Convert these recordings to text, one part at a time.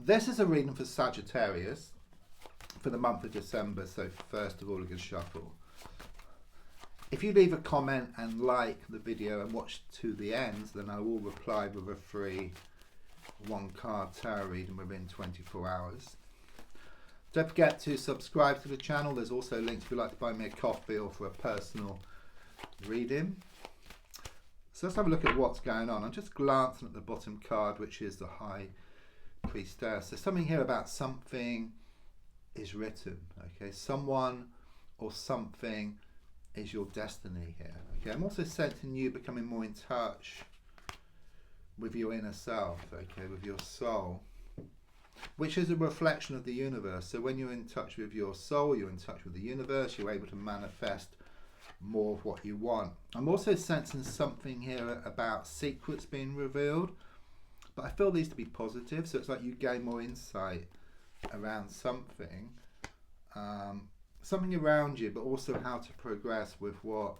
This is a reading for Sagittarius for the month of December, so first of all a good shuffle. If you leave a comment and like the video and watch to the end, then I will reply with a free 1-card tarot reading within 24 hours. Don't forget to subscribe to the channel. There's also links if you'd like to buy me a coffee or for a personal reading. So let's have a look at what's going on. I'm just glancing at the bottom card, which is the High Priestess. There's something here about something is written. Okay, someone or something is your destiny here. Okay, I'm also sensing you becoming more in touch with your inner self. Okay, with your soul, which is a reflection of the universe. So when you're in touch with your soul, you're in touch with the universe, you're able to manifest more of what you want. I'm also sensing something here about secrets being revealed, but I feel these to be positive. So it's like you gain more insight around something, something around you, but also how to progress with what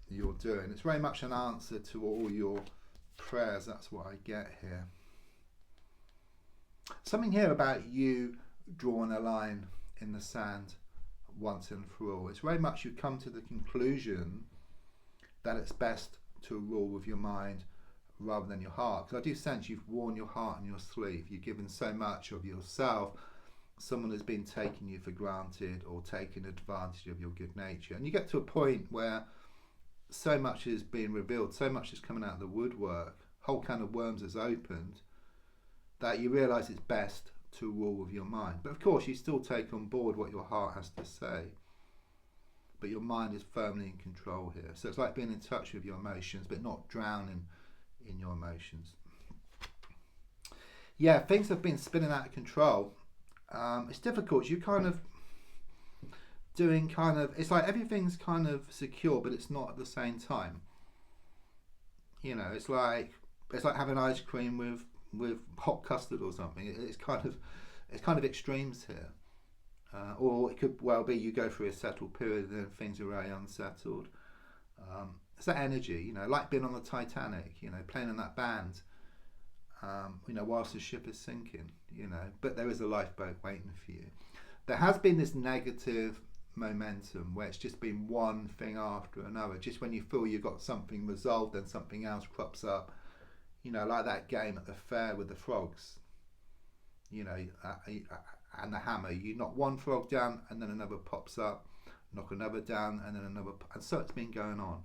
you're doing. It's very much an answer to all your prayers. That's what I get here. Something here about you drawing a line in the sand once and for all. It's very much you come to the conclusion that it's best to rule with your mind rather than your heart. Because I do sense you've worn your heart on your sleeve. You've given so much of yourself. Someone has been taking you for granted or taking advantage of your good nature. And you get to a point where so much is being revealed, so much is coming out of the woodwork, whole can of worms has opened, that you realise it's best to rule with your mind. But of course you still take on board what your heart has to say, but your mind is firmly in control here. So it's like being in touch with your emotions but not drowning in your emotions. Yeah, things have been spinning out of control. It's difficult. You kind of doing it's like everything's kind of secure but it's not at the same time. You know, it's like having ice cream with hot custard or something. It's kind of extremes here, or it could well be you go through a settled period and then things are very unsettled. It's that energy, you know, like being on the Titanic, you know, playing in that band, you know, whilst the ship is sinking, you know, but there is a lifeboat waiting for you. There has been this negative momentum where it's just been one thing after another. Just when you feel you've got something resolved, then something else crops up. You know, like that game at the fair with the frogs, you know, and the hammer. You knock one frog down and then another pops up, knock another down and then another, and so it's been going on.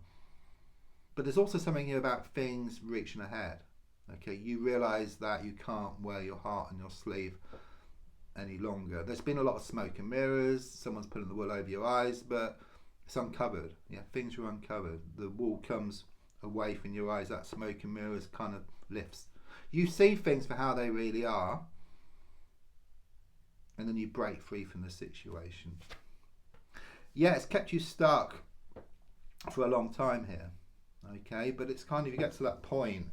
But there's also something here about things reaching ahead. Okay, you realise that you can't wear your heart on your sleeve any longer. There's been a lot of smoke and mirrors, someone's pulling the wool over your eyes, but it's uncovered. Yeah, things are uncovered. The wool comes away from your eyes, that smoke and mirrors kind of lifts. You see things for how they really are, and then you break free from the situation. Yeah, it's kept you stuck for a long time here. Okay, but it's kind of, you get to that point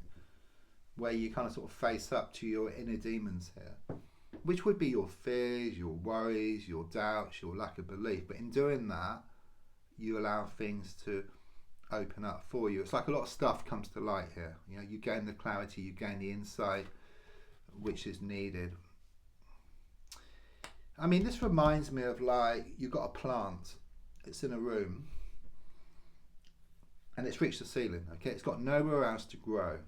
where you kind of sort of face up to your inner demons here, which would be your fears, your worries, your doubts, your lack of belief. But in doing that, you allow things to open up for you. It's like a lot of stuff comes to light here. You know, you gain the clarity, you gain the insight which is needed. I mean, this reminds me of, like, you've got a plant, it's in a room and it's reached the ceiling. Okay, it's got nowhere else to grow.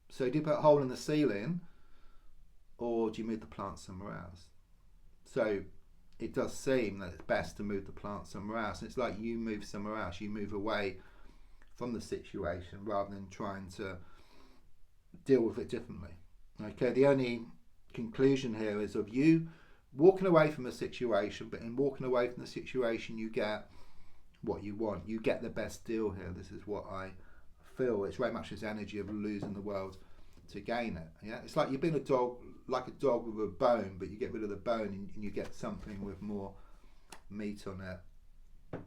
So do you put a hole in the ceiling or do you move the plant somewhere else? So it does seem that it's best to move the plant somewhere else. And it's like you move somewhere else, you move away from the situation rather than trying to deal with it differently. Okay, the only conclusion here is of you walking away from the situation, but in walking away from the situation you get what you want. You get the best deal here. This is what I feel. It's very much this energy of losing the world to gain it. Yeah, it's like you've been a dog, like a dog with a bone, but you get rid of the bone and you get something with more meat on it.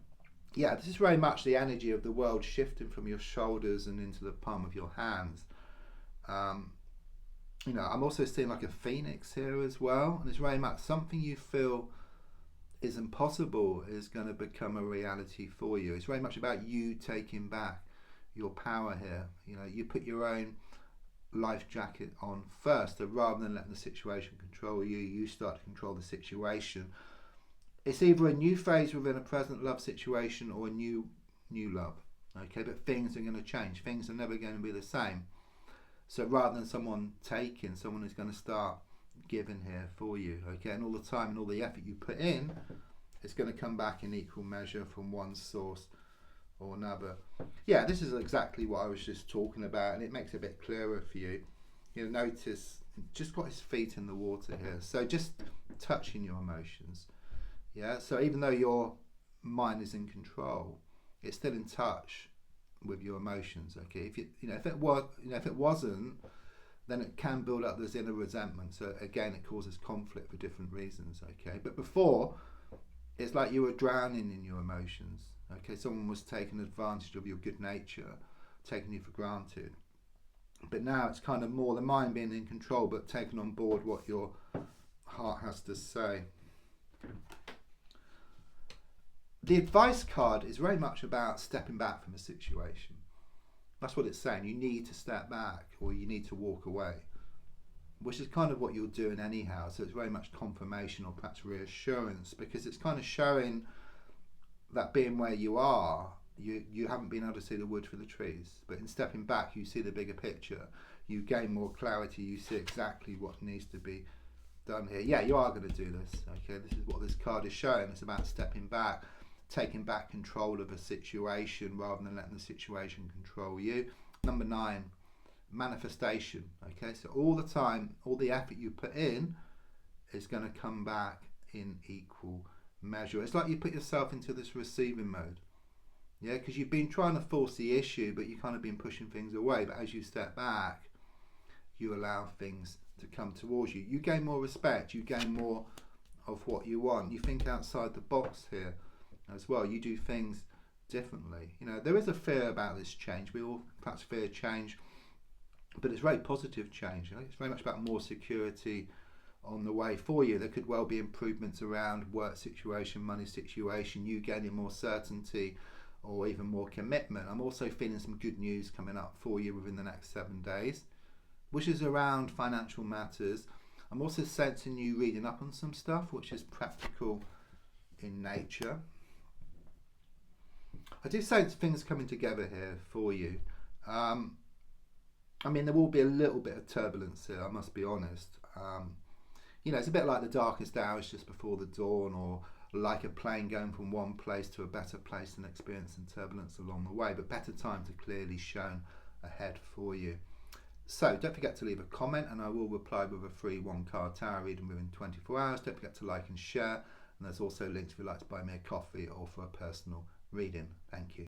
Yeah, this is very much the energy of the world shifting from your shoulders and into the palm of your hands. You know, I'm also seeing like a phoenix here as well, and it's very much something you feel is impossible is going to become a reality for you. It's very much about you taking back your power here. You know, you put your own life jacket on first. So rather than letting the situation control you, you start to control the situation. It's either a new phase within a present love situation or a new love. Okay, but things are going to change. Things are never going to be the same. So rather than someone taking, someone is going to start giving here for you. Okay, and all the time and all the effort you put in, it's going to come back in equal measure from one source or another. Yeah, this is exactly what I was just talking about, and it makes it a bit clearer for you. You'll notice just got his feet in the water here, so just touching your emotions. Yeah, so even though your mind is in control, it's still in touch with your emotions. Okay, if if it wasn't, then it can build up this inner resentment. So again, it causes conflict for different reasons. Okay, but before, it's like you were drowning in your emotions. Okay, someone was taking advantage of your good nature, taking you for granted. But now it's kind of more the mind being in control, but taking on board what your heart has to say. The advice card is very much about stepping back from a situation. That's what it's saying. You need to step back, or you need to walk away, which is kind of what you're doing anyhow. So it's very much confirmation or perhaps reassurance, because it's kind of showing that being where you are, you haven't been able to see the wood for the trees. But in stepping back, you see the bigger picture. You gain more clarity. You see exactly what needs to be done here. Yeah, you are going to do this. Okay, this is what this card is showing. It's about stepping back, taking back control of a situation rather than letting the situation control you. Number 9, manifestation. Okay, so all the time, all the effort you put in is going to come back in equal measure. It's like you put yourself into this receiving mode. Yeah, because you've been trying to force the issue, but you've kind of been pushing things away. But as you step back, you allow things to come towards you. You gain more respect. You gain more of what you want. You think outside the box here as well. You do things differently. You know, there is a fear about this change. We all perhaps fear change, but it's very positive change. You know? It's very much about more security on the way for you. There could well be improvements around work situation, money situation, you gaining more certainty or even more commitment. I'm also feeling some good news coming up for you within the next 7 days, which is around financial matters. I'm also sensing you reading up on some stuff which is practical in nature. I do sense things coming together here for you. I mean, there will be a little bit of turbulence here, I must be honest. You know, it's a bit like the darkest hours just before the dawn, or like a plane going from one place to a better place and experiencing turbulence along the way, but better times are clearly shown ahead for you. So don't forget to leave a comment, and I will reply with a free 1-card tarot reading within 24 hours. Don't forget to like and share, and there's also links if you'd like to buy me a coffee or for a personal reading. Thank you.